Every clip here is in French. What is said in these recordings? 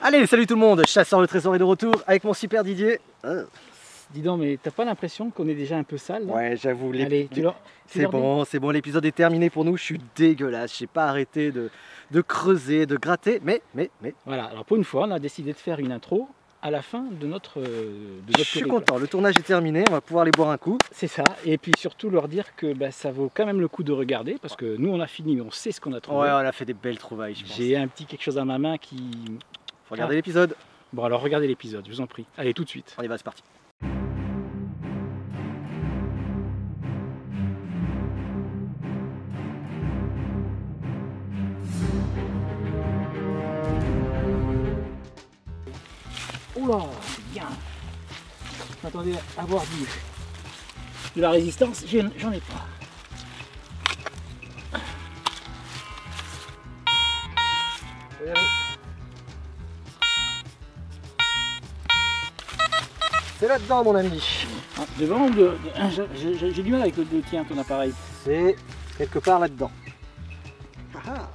Allez, salut tout le monde, chasseur de trésors est de retour avec mon super Didier. Dis donc, mais t'as pas l'impression qu'on est déjà un peu sale là? Ouais, j'avoue, Allez, c'est bon, l'épisode est terminé pour nous, je suis dégueulasse, j'ai pas arrêté de creuser, de gratter, mais... Voilà, alors pour une fois, on a décidé de faire une intro à la fin de notre Je suis content, le tournage est terminé, on va pouvoir aller boire un coup. C'est ça, et puis surtout leur dire que ça vaut quand même le coup de regarder, parce que nous on a fini, mais on sait ce qu'on a trouvé. Ouais, on a fait des belles trouvailles, je pense. J'ai un petit quelque chose à ma main qui... Faut regarder l'épisode. Bon alors regardez l'épisode, je vous en prie. Allez, tout de suite. On y va, c'est parti. Oula, c'est bien. Je m'attendais à avoir de la résistance, j'en ai pas. C'est là-dedans mon ami. Ah, devant, j'ai du mal avec le tien, ton appareil. C'est quelque part là-dedans. Ah,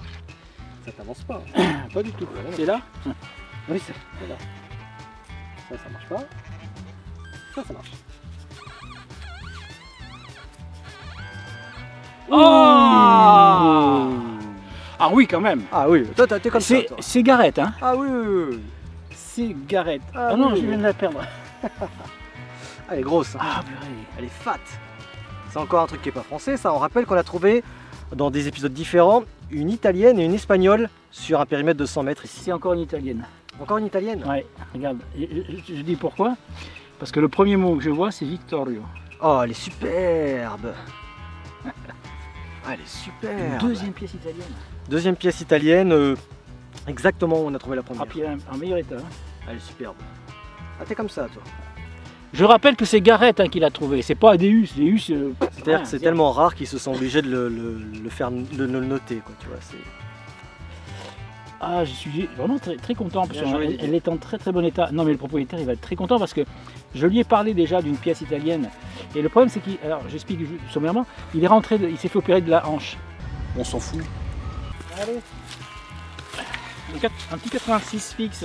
ça t'avance pas. Pas du tout. C'est là? Oui, c'est là. Ça marche pas. Ça marche. Oh! Ah oui, quand même. Ah oui, toi t'es comme ça. C'est Gareth, hein? Ah oui. C'est Gareth. Ah non, oui. je viens de la perdre. Elle est grosse. Hein. Ah purée. Elle est fat. C'est encore un truc qui est pas français, ça. On rappelle qu'on a trouvé dans des épisodes différents une italienne et une espagnole sur un périmètre de 100 mètres ici. C'est encore une italienne. Encore une italienne? Ouais, regarde. Je dis pourquoi? Parce que le premier mot que je vois, c'est Vittorio. Oh, elle est superbe. Ah, elle est superbe. Deuxième pièce italienne. Deuxième pièce italienne, exactement où on a trouvé la première. Ah, puis en meilleur état. Hein. Elle est superbe. Ah, t'es comme ça, toi. Je rappelle que c'est Gareth hein, qui l'a trouvé, c'est pas Deus. Deus c'est-à-dire que c'est tellement rare qu'ils se sont obligés de le noter, quoi, tu vois. Ah, je suis vraiment très content parce qu'elle est en très bon état. Non mais le propriétaire il va être très content parce que je lui ai parlé déjà d'une pièce italienne. Et le problème c'est qu'il, alors j'explique sommairement, il est rentré, il s'est fait opérer de la hanche. On s'en fout. Allez. Un petit 86 fixe.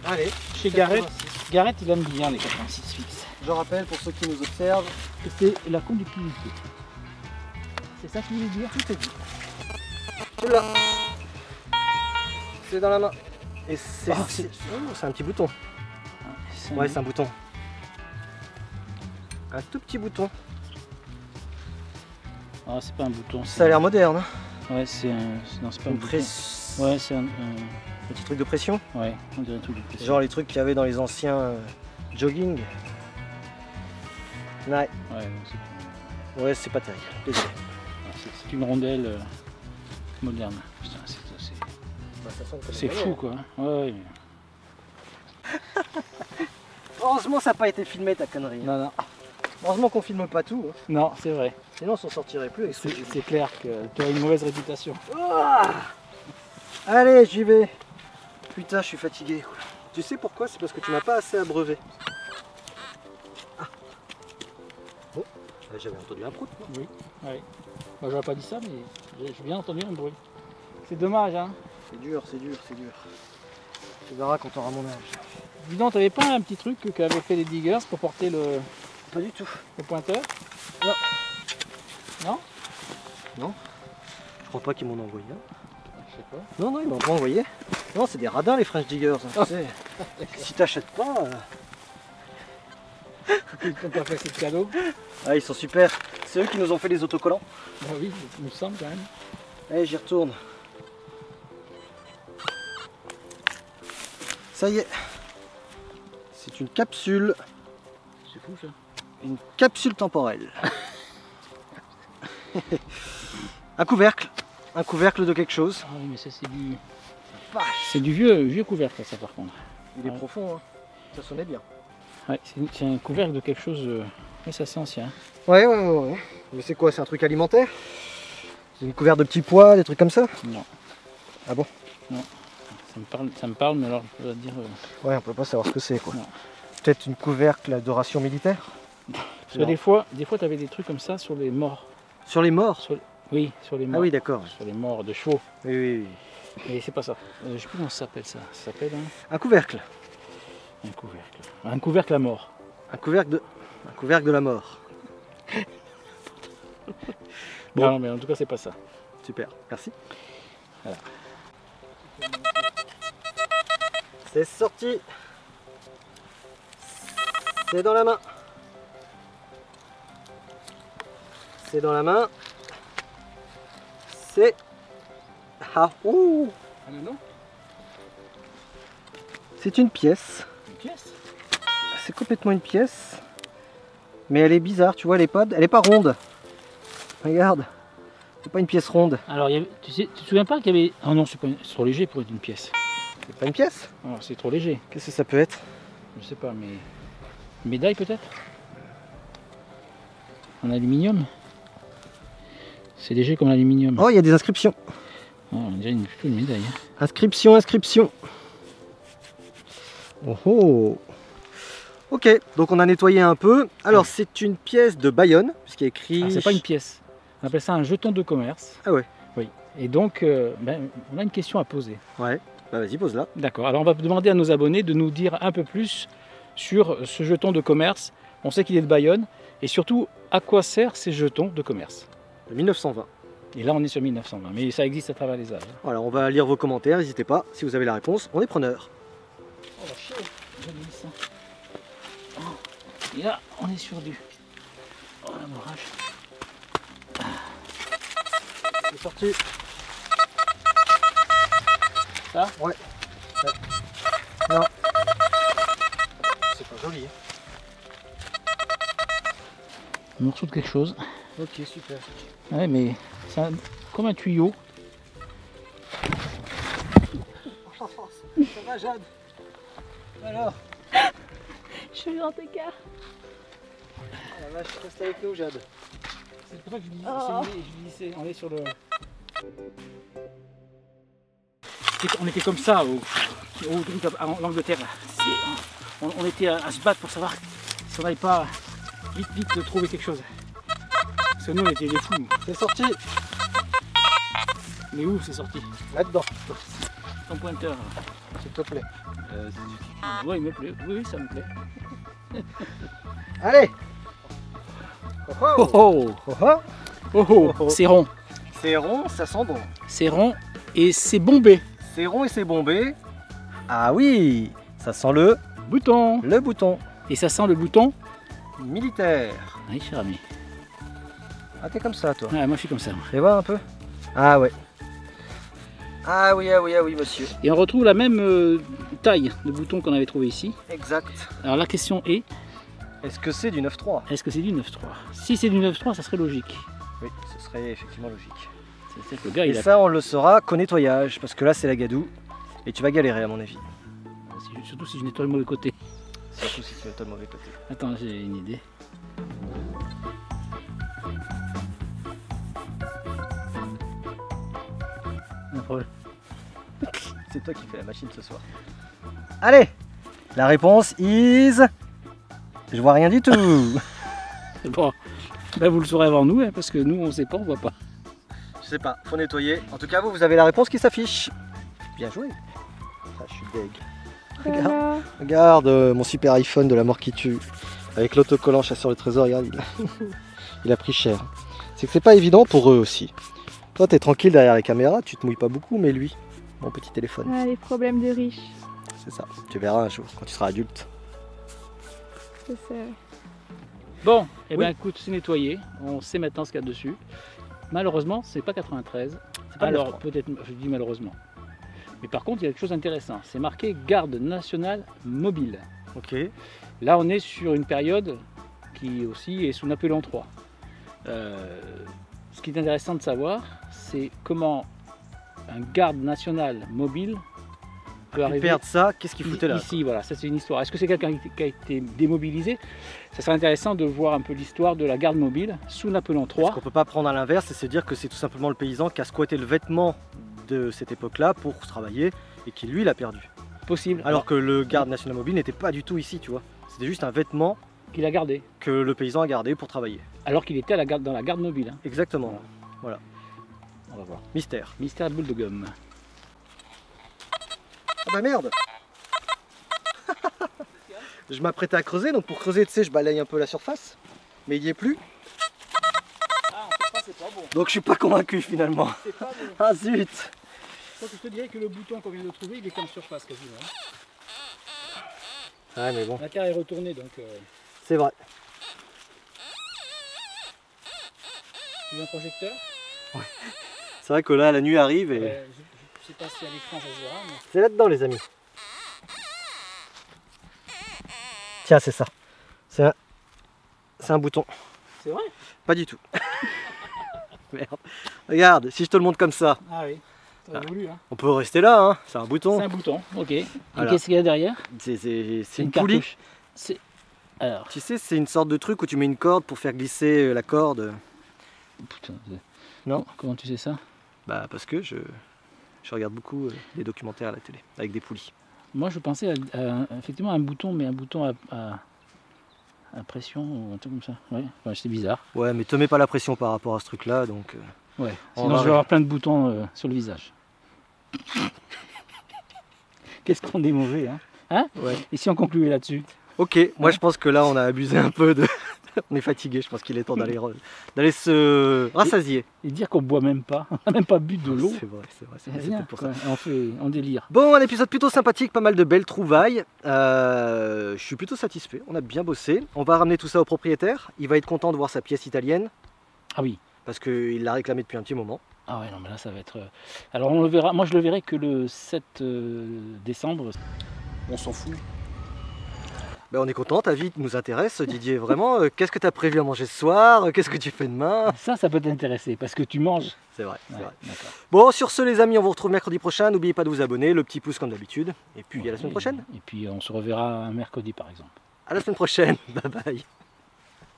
Allez. Chez Gareth. Gareth il aime bien les 86 fixes. Je rappelle pour ceux qui nous observent que c'est la conductivité. C'est ça qu'il veut dire? Tout est dit. Oula. C'est dans la main. Et c'est un petit bouton. Ouais, c'est un bouton. Un tout petit bouton. Ah, c'est pas un bouton. Ça a l'air moderne. Hein. Ouais, c'est un. Non, c'est pas un bouton. Ouais, c'est un petit truc de pression. Ouais, on dirait un truc de pression. Genre les trucs qu'il y avait dans les anciens jogging. Ouais. Ouais, c'est pas terrible. Désolé. C'est une rondelle moderne. C'est fou quoi. Ouais. Heureusement ça n'a pas été filmé ta connerie. Non. Heureusement qu'on filme pas tout. Hein. Non, c'est vrai. Sinon on s'en sortirait plus. C'est clair que tu as une mauvaise réputation. Allez, j'y vais. Putain, je suis fatigué. Tu sais pourquoi? C'est parce que tu m'as pas assez abreuvé. Ah. Bon, j'avais entendu un prout. Oui. Ouais. Moi j'aurais pas dit ça, mais j'ai bien entendu un bruit. C'est dommage, hein. C'est dur. Tu verras quand tu auras mon âge. Dis donc, t'avais pas un petit truc qu'avaient fait les diggers pour porter le... Pas du tout. Le pointeur? Non. Non? Non. Je crois pas qu'ils m'en ont envoyé. Je sais pas. Non, ils m'ont pas envoyé. Non, c'est des radins les French Diggers. Hein, tu sais. Si t'achètes pas... Ils t'ont pas fait ce cadeau? Ah, ils sont super. C'est eux qui nous ont fait les autocollants. Bah oui, il me semble quand même. Allez, j'y retourne. Ça y est. C'est une capsule. C'est fou ça. Une capsule temporelle. Un couvercle. Un couvercle de quelque chose. Ah oui, mais ça c'est du... C'est du vieux couvercle ça par contre. Il est profond, hein. Ça sonnait bien. Ouais, c'est un couvercle de quelque chose... Mais ça c'est ancien. Ouais. Mais c'est quoi? C'est un truc alimentaire? C'est une couvercle de petits pois, des trucs comme ça? Non. Ah bon? Non. Ça me parle, mais alors je dois dire... Ouais, on peut pas savoir ce que c'est quoi. Peut-être une couvercle de ration militaire? Parce que des fois tu avais des trucs comme ça sur les morts. Sur les morts? Oui, sur les morts. Ah oui, d'accord. Sur les morts de chevaux. Oui. Et c'est pas ça. Je sais plus comment ça s'appelle ça. Ça s'appelle Un couvercle. un couvercle. Un couvercle à mort. Un couvercle de la mort. Bon. Non, mais en tout cas, c'est pas ça. Super, merci. Voilà. C'est sorti. C'est dans la main. C'est dans la main. C'est... Ah, ouh. Ah non, non. C'est une pièce. Une pièce. C'est complètement une pièce. Mais elle est bizarre, tu vois, elle est pas ronde. Regarde. C'est pas une pièce ronde. Alors, tu te souviens pas qu'il y avait... Ah non, c'est trop léger pour être une pièce. C'est pas une pièce? Oh, c'est trop léger. Qu'est-ce que ça peut être? Je sais pas, mais... Une médaille peut-être? En aluminium? C'est léger comme l'aluminium. Oh, il y a des inscriptions. Oh, on dirait plutôt une médaille. Inscription, inscription. Oh oh. Ok, donc on a nettoyé un peu. Alors c'est une pièce de Bayonne, puisqu'il y a écrit... Ah, c'est pas une pièce. On appelle ça un jeton de commerce. Ah ouais. Oui. Et donc, on a une question à poser. Ouais, bah vas-y, pose-la. D'accord. Alors on va demander à nos abonnés de nous dire un peu plus sur ce jeton de commerce. On sait qu'il est de Bayonne. Et surtout, à quoi servent ces jetons de commerce? De 1920. Et là, on est sur 1920. Mais ça existe à travers les âges. Voilà, on va lire vos commentaires, n'hésitez pas. Si vous avez la réponse, on est preneur. Oh la chier, j'ai mis ça. Oh. Et là, on est sur du... Oh la mourage. C'est sorti. Ça? Ouais. Non. C'est pas joli. Un morceau de quelque chose. Ok, super. Ouais, mais c'est comme un tuyau. Ça va, Jade? Alors? Je suis grand écart. Oh la vache, reste avec nous, Jade. C'est pour ça que Oh. je disais, on est sur le... On était comme ça en Angleterre. On était à se battre pour savoir si on n'allait pas vite de trouver quelque chose. Parce que nous on était des fous. C'est sorti. Mais où c'est sorti? Là-dedans, Ton pointeur. s'il te plaît. Ouais, il me plaît. Oui, ça me plaît. Allez. Oh Oh oh, oh. Oh oh, oh. Oh. C'est rond. C'est rond, ça sent bon. C'est rond et c'est bombé. C'est rond et c'est bombé. Ah oui, ça sent le Bouton. bouton Et ça sent le bouton. militaire. Oui, cher ami. Ah, t'es comme ça, toi. Ouais, moi je suis comme ça. Moi. Fais voir un peu. Ah ouais. Ah oui, monsieur. Et on retrouve la même taille de bouton qu'on avait trouvé ici. Exact. Alors la question est, Est-ce que c'est du 9.3? est-ce que c'est du 9.3? Si c'est du 9.3, ça serait logique. Oui, ce serait effectivement logique. C'est-à-dire que le gars, Et il a... ça, on le saura qu'au nettoyage, parce que là, c'est la gadoue. Et tu vas galérer, à mon avis. Surtout si je nettoie le mauvais côté. Surtout si tu nettoies le mauvais côté. Attends, j'ai une idée. Un problème. C'est toi qui fais la machine ce soir. Allez, la réponse is... Je vois rien du tout. Bon, ben vous le saurez avant nous, hein, parce que nous, on sait pas, on voit pas. Je sais pas, faut nettoyer. En tout cas, vous avez la réponse qui s'affiche. Bien joué. Ah, je suis deg. Regarde, regarde mon super iPhone de la mort qui tue. Avec l'autocollant chasseur le trésor, regarde, il a pris cher. C'est que c'est pas évident pour eux aussi. Toi, t'es tranquille derrière les caméras, tu te mouilles pas beaucoup, mais lui, mon petit téléphone. Ah, les problèmes de riches. C'est ça, tu verras un jour, quand tu seras adulte. C'est ça. Bon, et Oui. ben écoute, c'est nettoyé. On sait maintenant ce qu'il y a dessus. Malheureusement, c'est pas 93. C'est pas Alors 9.3. peut-être, je dis malheureusement. Mais par contre, il y a quelque chose d'intéressant. C'est marqué Garde nationale mobile. Ok. Là, on est sur une période qui aussi est sous Napoléon III. Ce qui est intéressant de savoir, c'est comment un garde national mobile peut Tu arriver perds ça, qu'est-ce qu'il foutait là? ici. Voilà, ça c'est une histoire. Est-ce que c'est quelqu'un qui a été démobilisé? Ça serait intéressant de voir un peu l'histoire de la garde mobile sous Napoléon III. Ce qu'on peut pas prendre à l'inverse et se dire que c'est tout simplement le paysan qui a squatté le vêtement de cette époque-là pour travailler et qui lui l'a perdu. Possible. Alors que le garde national mobile n'était pas du tout ici, tu vois. C'était juste un vêtement qu'il a gardé. que le paysan a gardé pour travailler. Alors qu'il était à la garde, dans la garde mobile. Hein. Exactement. On va voir. Mystère. Mystère boule de gomme. bah merde. Je m'apprêtais à creuser, donc pour creuser, tu sais, je balaye un peu la surface. Mais il n'y est plus. Ah, en surface, c'est pas bon. Donc je suis pas convaincu finalement. C'est pas bon. Ah zut. Donc je te dirais que le bouton qu'on vient de trouver, il est qu'en surface quasiment. Ouais mais bon. La terre est retournée donc. C'est vrai. Tu veux un projecteur? C'est vrai que là la nuit arrive et... Je sais pas si à l'écran ça se verra, mais. C'est là-dedans les amis. Tiens c'est ça. C'est un bouton. C'est vrai? Pas du tout. Merde. Regarde, si je te le montre comme ça, Ah oui, t'aurais voulu hein. on peut rester là, hein. C'est un bouton. C'est un bouton, ok. Et Voilà. qu'est-ce qu'il y a derrière? C'est une poulie. cartouche. C'est. Alors. Tu sais, c'est une sorte de truc où tu mets une corde pour faire glisser la corde. Putain, Non. Comment tu sais ça? Bah parce que je regarde beaucoup des documentaires à la télé avec des poulies. Moi je pensais à effectivement un bouton, mais un bouton à pression ou un truc comme ça. Ouais, enfin, c'est bizarre. Ouais, mais te mets pas la pression par rapport à ce truc-là, donc. Ouais. On Sinon va je vais avoir plein de boutons sur le visage. Qu'est-ce qu'on est mauvais, hein? Hein? Ouais. Et si on concluait là-dessus? Ok, moi je pense que là on a abusé un peu de. On est fatigué, je pense qu'il est temps d'aller se rassasier. Et dire qu'on boit même pas, on n'a même pas bu de l'eau. C'est vrai, c'est C'est vrai. rien, Peut-être pour ça. quoi. On délire. Bon, un épisode plutôt sympathique, pas mal de belles trouvailles. Je suis plutôt satisfait, on a bien bossé. On va ramener tout ça au propriétaire. Il va être content de voir sa pièce italienne Ah oui. parce qu'il l'a réclamé depuis un petit moment. Ah ouais, non, mais là ça va être. Alors on le verra. Moi je le verrai que le 7 décembre. On s'en fout. Ben, on est content, ta vie nous intéresse, Didier, vraiment. Qu'est-ce que tu as prévu à manger ce soir? Qu'est-ce que tu fais demain? Ça peut t'intéresser parce que tu manges. C'est vrai, c'est Ouais, vrai. d'accord. Bon, sur ce les amis, on vous retrouve mercredi prochain. N'oubliez pas de vous abonner, le petit pouce comme d'habitude. Et puis à la semaine prochaine. Et puis on se reverra un mercredi par exemple. À la semaine prochaine. Bye bye.